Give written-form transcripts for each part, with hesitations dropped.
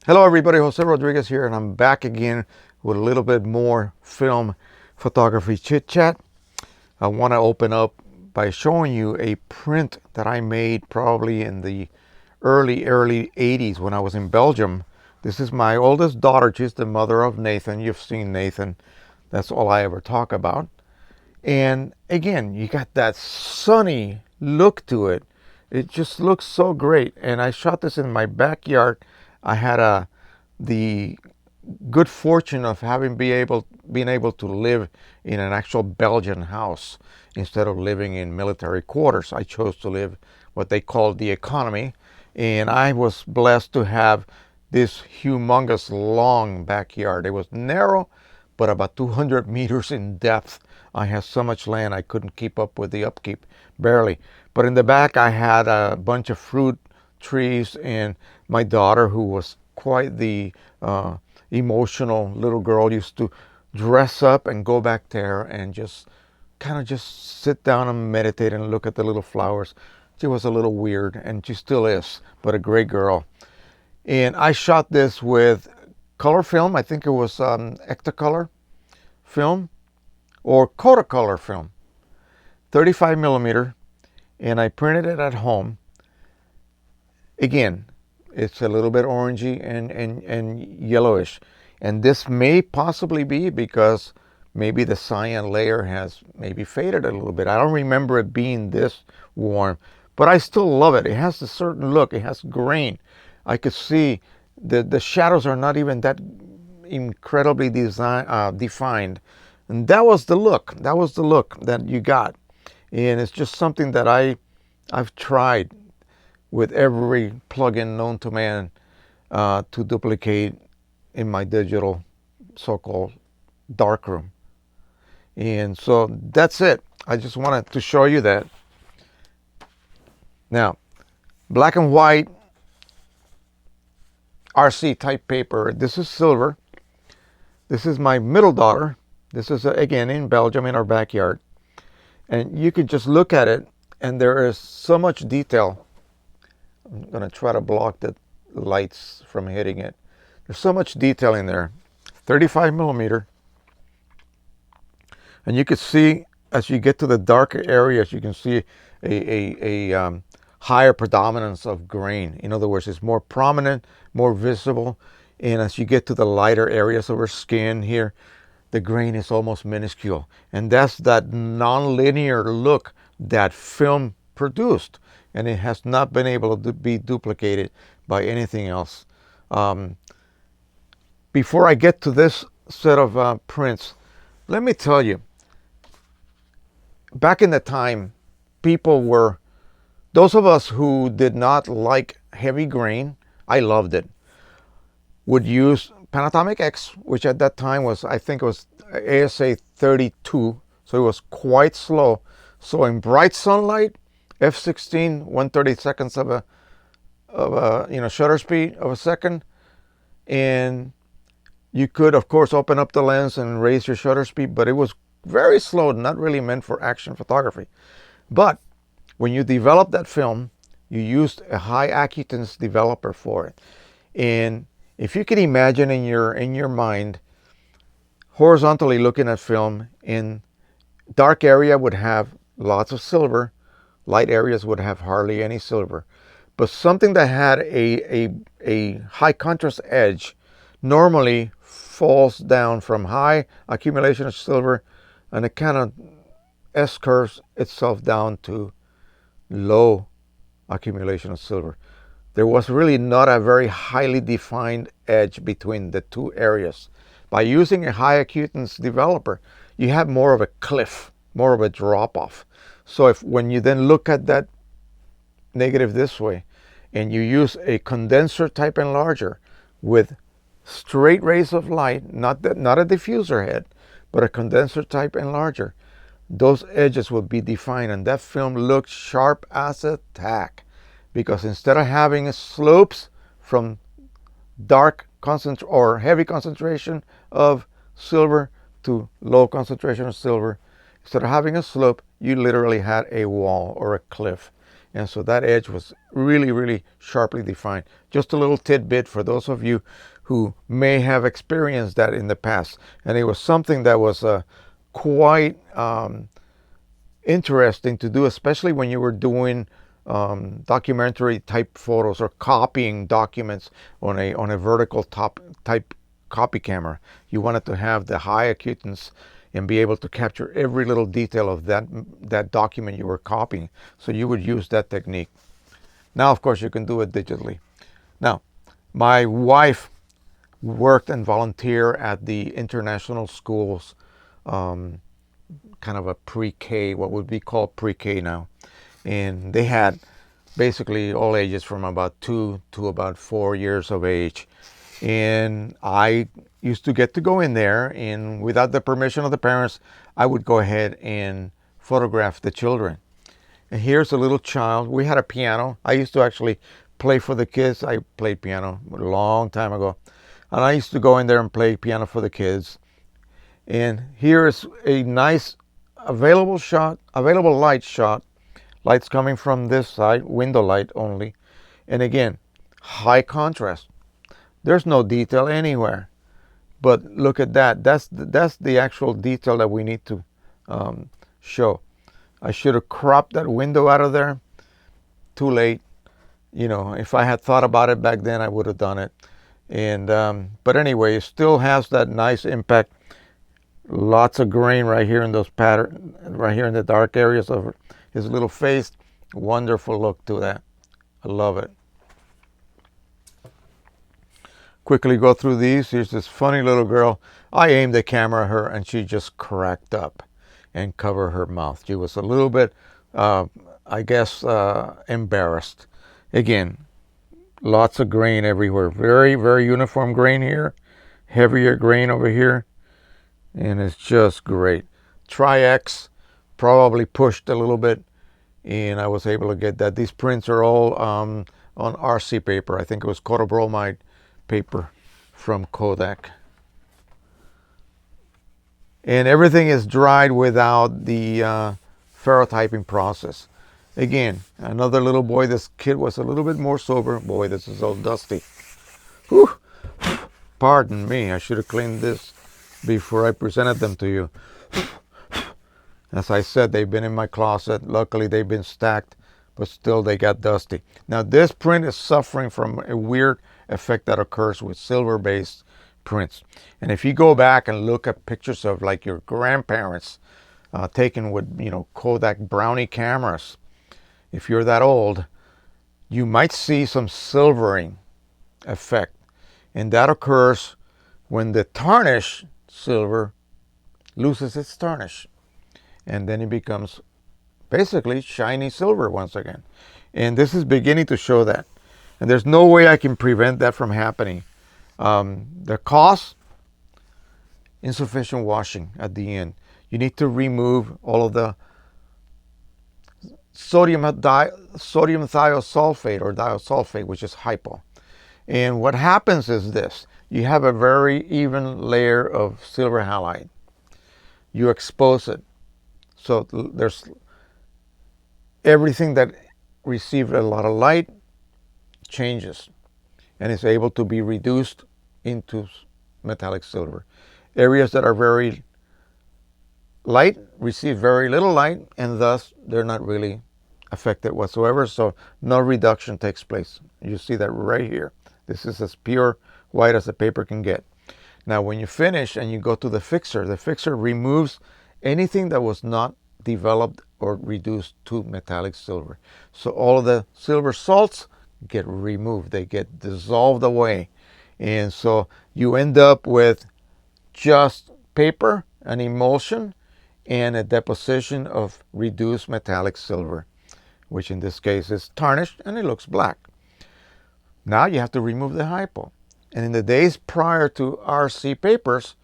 Hello everybody, Jose Rodriguez here, and I'm back again with a little bit more film photography chit chat. I want to open up by showing you a print that I made probably in the early 80s when I was in Belgium. This is my oldest daughter. She's the mother of Nathan. You've seen Nathan. That's all I ever talk about. And again, you got that sunny look to it. It just looks so great. And I shot this in my backyard. I had the good fortune of having being able to live in an actual Belgian house instead of living in military quarters. I chose to live what they called the economy, and I was blessed to have this humongous long backyard. It was narrow, but about 200 meters in depth. I had so much land I couldn't keep up with the upkeep, barely. But in the back, I had a bunch of fruit trees, and my daughter, who was quite the emotional little girl, used to dress up and go back there and just kind of just sit down and meditate and look at the little flowers. She was a little weird, and she still is, but a great girl. And I shot this with color film. I think it was Ectacolor film or Kodacolor film, 35 millimeter, and I printed it at home. Again, it's a little bit orangey and yellowish. And this may possibly be because maybe the cyan layer has maybe faded a little bit. I don't remember it being this warm, but I still love it. It has a certain look. It has grain. I could see the shadows are not even that incredibly defined. And that was the look. That was the look that you got. And it's just something that I've tried with every plugin known to man to duplicate in my digital so-called darkroom. And so that's it. I just wanted to show you that. Now, black and white RC type paper. This is silver. This is my middle daughter. This is again in Belgium in our backyard. And you could just look at it, and there is so much detail. I'm going to try to block the lights from hitting it. There's so much detail in there. 35 millimeter. And you can see as you get to the darker areas, you can see a higher predominance of grain. In other words, it's more prominent, more visible. And as you get to the lighter areas of her skin here, the grain is almost minuscule. And that's that non-linear look that film produced. And it has not been able to be duplicated by anything else. Before I get to this set of prints, let me tell you, back in the time, people were, those of us who did not like heavy grain, I loved it, would use Panatomic X, which at that time was, I think it was ASA 32, so it was quite slow. So in bright sunlight, f16, 1/32 of a shutter speed of a second, and you could of course open up the lens and raise your shutter speed, but it was very slow, not really meant for action photography. But when you develop that film, you used a high Accutance developer for it. And if you can imagine in your mind, horizontally looking at film, in dark area would have lots of silver, light areas would have hardly any silver. But something that had a high contrast edge normally falls down from high accumulation of silver, and it kind of S-curves itself down to low accumulation of silver. There was really not a very highly defined edge between the two areas. By using a high Accutance developer, you have more of a cliff, more of a drop off. So if when you then look at that negative this way, and you use a condenser type enlarger with straight rays of light, not a diffuser head, but a condenser type enlarger, those edges would be defined, and that film looked sharp as a tack, because instead of having slopes from dark or heavy concentration of silver to low concentration of silver, instead of having a slope, you literally had a wall or a cliff. And so that edge was really, really sharply defined. Just a little tidbit for those of you who may have experienced that in the past. And it was something that was quite interesting to do, especially when you were doing documentary type photos or copying documents on a vertical top type copy camera. You wanted to have the high acutance and be able to capture every little detail of that document you were copying. So you would use that technique. Now, of course, you can do it digitally. Now, my wife worked and volunteered at the international schools, kind of a pre-K, what would be called pre-K now. And they had basically all ages from about 2 to about 4 years of age. And I used to get to go in there, and without the permission of the parents, I would go ahead and photograph the children. And here's a little child. We had a piano. I used to actually play for the kids. I played piano a long time ago. And I used to go in there and play piano for the kids. And here is a nice available light shot. Light's coming from this side, window light only. And again, high contrast. There's no detail anywhere. But look at that. That's the actual detail that we need to show. I should have cropped that window out of there. Too late. You know, if I had thought about it back then, I would have done it. And but anyway, it still has that nice impact. Lots of grain right here in those pattern, right here in the dark areas of his little face. Wonderful look to that. I love it. Quickly go through these. Here's this funny little girl. I aimed the camera at her and she just cracked up and covered her mouth. She was a little bit, I guess, embarrassed. Again, lots of grain everywhere. Very, very uniform grain here. Heavier grain over here. And it's just great. Tri-X probably pushed a little bit, and I was able to get that. These prints are all on RC paper. I think it was cotobromide paper from Kodak. And everything is dried without the ferrotyping process. Again, another little boy. This kid was a little bit more sober. Boy, this is all dusty. Whew. Pardon me. I should have cleaned this before I presented them to you. As I said, they've been in my closet. Luckily, they've been stacked, but still they got dusty. Now, this print is suffering from a weird effect that occurs with silver-based prints. And if you go back and look at pictures of like your grandparents taken with, you know, Kodak Brownie cameras, if you're that old, you might see some silvering effect. And that occurs when the tarnish silver loses its tarnish. And then it becomes basically shiny silver once again. And this is beginning to show that. And there's no way I can prevent that from happening. The cost, insufficient washing at the end. You need to remove all of the sodium thiosulfate or disulfate, which is hypo. And what happens is this. You have a very even layer of silver halide. You expose it. So there's everything that received a lot of light changes and is able to be reduced into metallic silver. Areas that are very light receive very little light, and thus they're not really affected whatsoever. So no reduction takes place. You see that right here. This is as pure white as the paper can get. Now, when you finish and you go to the fixer removes anything that was not developed or reduced to metallic silver. So all of the silver salts get removed. They get dissolved away. And so you end up with just paper, an emulsion, and a deposition of reduced metallic silver, which in this case is tarnished and it looks black. Now you have to remove the hypo. And in the days prior to RC papers,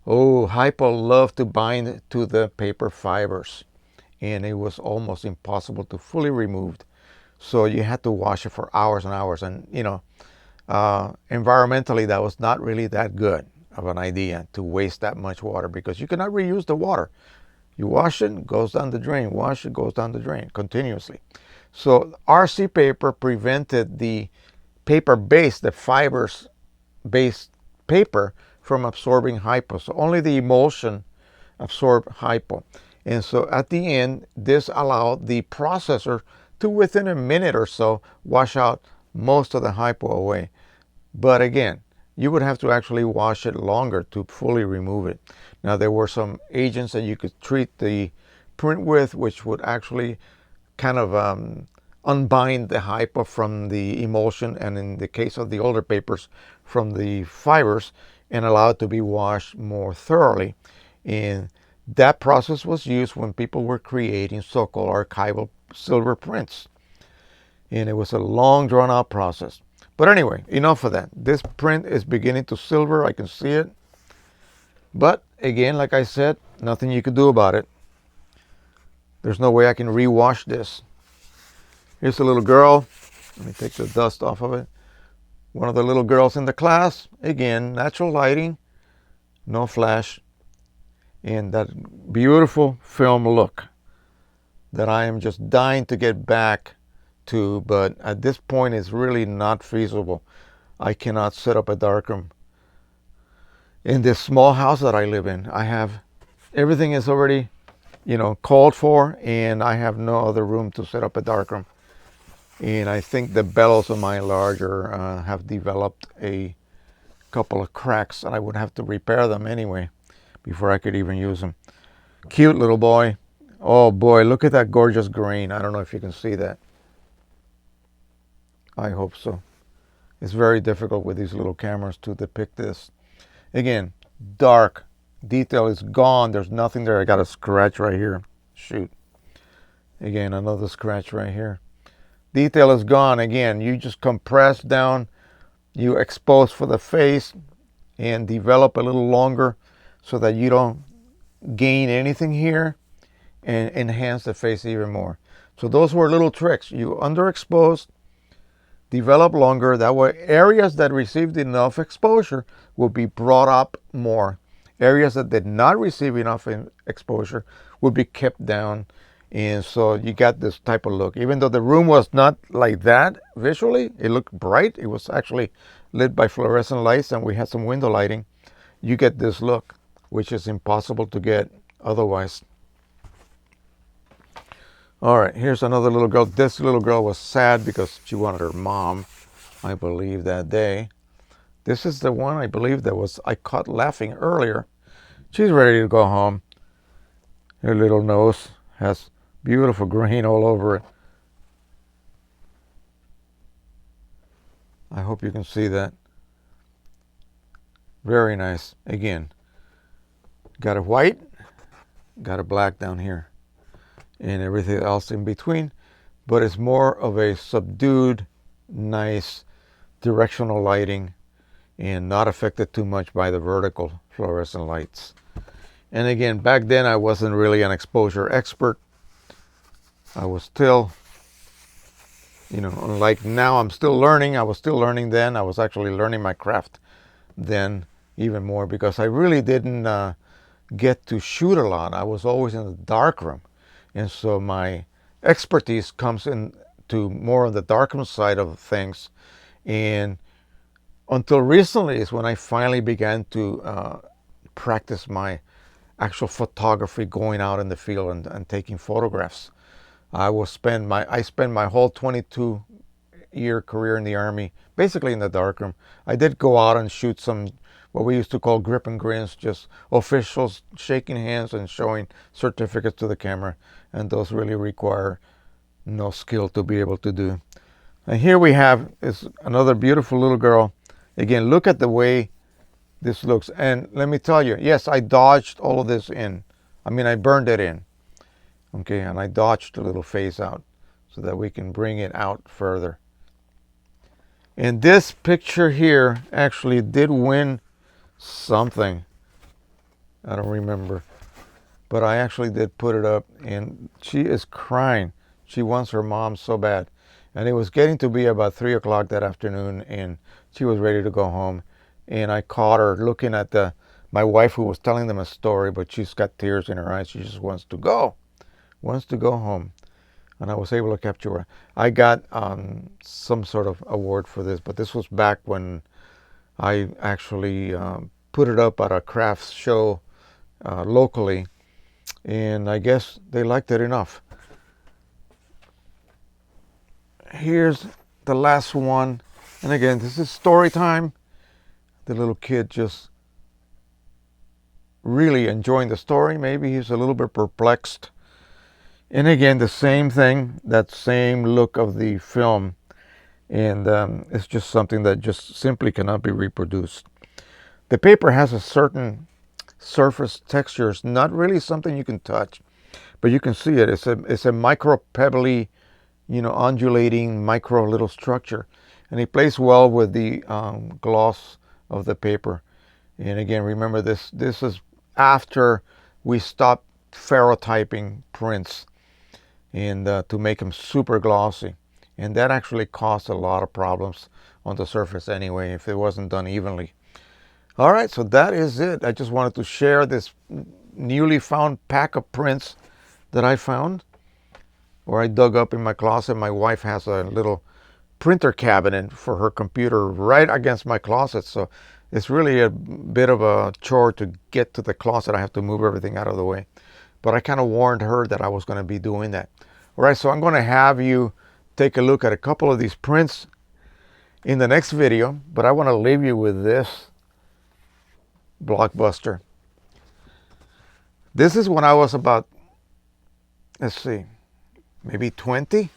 hypo loved to bind to the paper fibers, and it was almost impossible to fully remove. So you had to wash it for hours and hours. And, you know, environmentally, that was not really that good of an idea to waste that much water because you cannot reuse the water. You wash it, it goes down the drain. Wash it, goes down the drain continuously. So RC paper prevented the paper base, the fibers based paper, from absorbing hypo. So only the emulsion absorbed hypo. And so at the end, this allowed the processor to, within a minute or so, wash out most of the hypo away. But again, you would have to actually wash it longer to fully remove it. Now, there were some agents that you could treat the print with, which would actually kind of unbind the hypo from the emulsion, and in the case of the older papers, from the fibers, and allow it to be washed more thoroughly. And that process was used when people were creating so-called archival silver prints. And it was a long, drawn-out process. But anyway, enough of that. This print is beginning to silver. I can see it. But again, like I said, nothing you could do about it. There's no way I can rewash this. Here's a little girl. Let me take the dust off of it. One of the little girls in the class. Again, natural lighting, no flash, and that beautiful film look that I am just dying to get back to, but at this point it's really not feasible. I cannot set up a darkroom in this small house that I live in. I have everything is already, called for, and I have no other room to set up a darkroom. And I think the bellows of my enlarger have developed a couple of cracks, and I would have to repair them anyway before I could even use them. Cute little boy. Oh boy, look at that gorgeous grain. I don't know if you can see that. I hope so. It's very difficult with these little cameras to depict this. Again, dark. Detail is gone. There's nothing there. I got a scratch right here. Shoot. Again, another scratch right here. Detail is gone. Again, you just compress down. You expose for the face and develop a little longer so that you don't gain anything here and enhance the face even more. So those were little tricks. You underexpose, develop longer. That way areas that received enough exposure will be brought up more. Areas that did not receive enough exposure will be kept down. And so you got this type of look. Even though the room was not like that visually, it looked bright. It was actually lit by fluorescent lights, and we had some window lighting. You get this look, which is impossible to get otherwise. All right, here's another little girl. This little girl was sad because she wanted her mom, I believe, that day. This is the one I believe that I caught laughing earlier. She's ready to go home. Her little nose has beautiful grain all over it. I hope you can see that. Very nice. Again, got a white, got a black down here, and everything else in between. But it's more of a subdued, nice, directional lighting, and not affected too much by the vertical fluorescent lights. And again, back then I wasn't really an exposure expert. I was still, unlike now, I'm still learning. I was still learning then. I was actually learning my craft then even more, because I really didn't get to shoot a lot. I was always in the darkroom. And so my expertise comes into more on the darkroom side of things. And until recently is when I finally began to practice my actual photography, going out in the field and taking photographs. I spend my whole 22-year career in the Army basically in the darkroom. I did go out and shoot some what we used to call grip and grins, just officials shaking hands and showing certificates to the camera, and those really require no skill to be able to do. And here we have is another beautiful little girl. Again, look at the way this looks. And let me tell you, yes, I dodged all of this in. I burned it in. Okay, and I dodged the little face out so that we can bring it out further. And this picture here actually did win something. I don't remember. But I actually did put it up, and she is crying. She wants her mom so bad. And it was getting to be about 3 o'clock that afternoon, and she was ready to go home. And I caught her looking at my wife, who was telling them a story, but she's got tears in her eyes. She just wants to go home. and I was able to capture. I got some sort of award for this, but this was back when I actually put it up at a crafts show locally, and I guess they liked it enough. Here's the last one, and again, this is story time. The little kid just really enjoying the story. Maybe he's a little bit perplexed. And again, the same thing, that same look of the film. And it's just something that just simply cannot be reproduced. The paper has a certain surface texture. It's not really something you can touch, but you can see it. It's a micro pebbly, undulating micro little structure. And it plays well with the gloss of the paper. And again, remember this is after we stopped ferrotyping prints and to make them super glossy. And that actually caused a lot of problems on the surface anyway if it wasn't done evenly. All right, so that is it. I just wanted to share this newly found pack of prints that I found, or I dug up in my closet. My wife has a little printer cabinet for her computer right against my closet, so it's really a bit of a chore to get to the closet. I have to move everything out of the way. But I kind of warned her that I was going to be doing that. All right, so I'm going to have you take a look at a couple of these prints in the next video, but I want to leave you with this blockbuster. This is when I was about, let's see, maybe 20.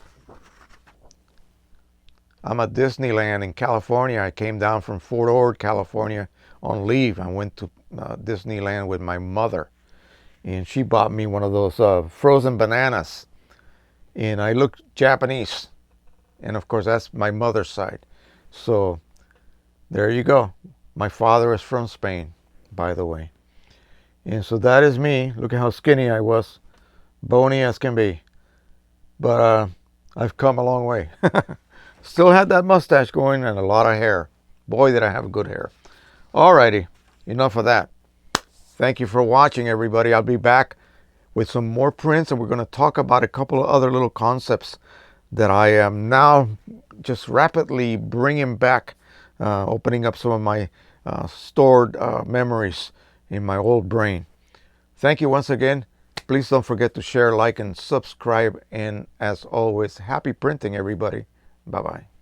I'm at Disneyland in California. I came down from Fort Ord, California on leave. I went to Disneyland with my mother, and she bought me one of those frozen bananas. And I looked Japanese, and of course that's my mother's side. So there you go. My father is from Spain, by the way. And so that is me. Look at how skinny I was, bony as can be. But I've come a long way. Still had that mustache going and a lot of hair. Boy, did I have good hair. Alrighty, enough of that. Thank you for watching, everybody. I'll be back with some more prints, and we're going to talk about a couple of other little concepts that I am now just rapidly bringing back, opening up some of my stored memories in my old brain. Thank you once again. Please don't forget to share, like, and subscribe. And as always, happy printing, everybody. Bye-bye.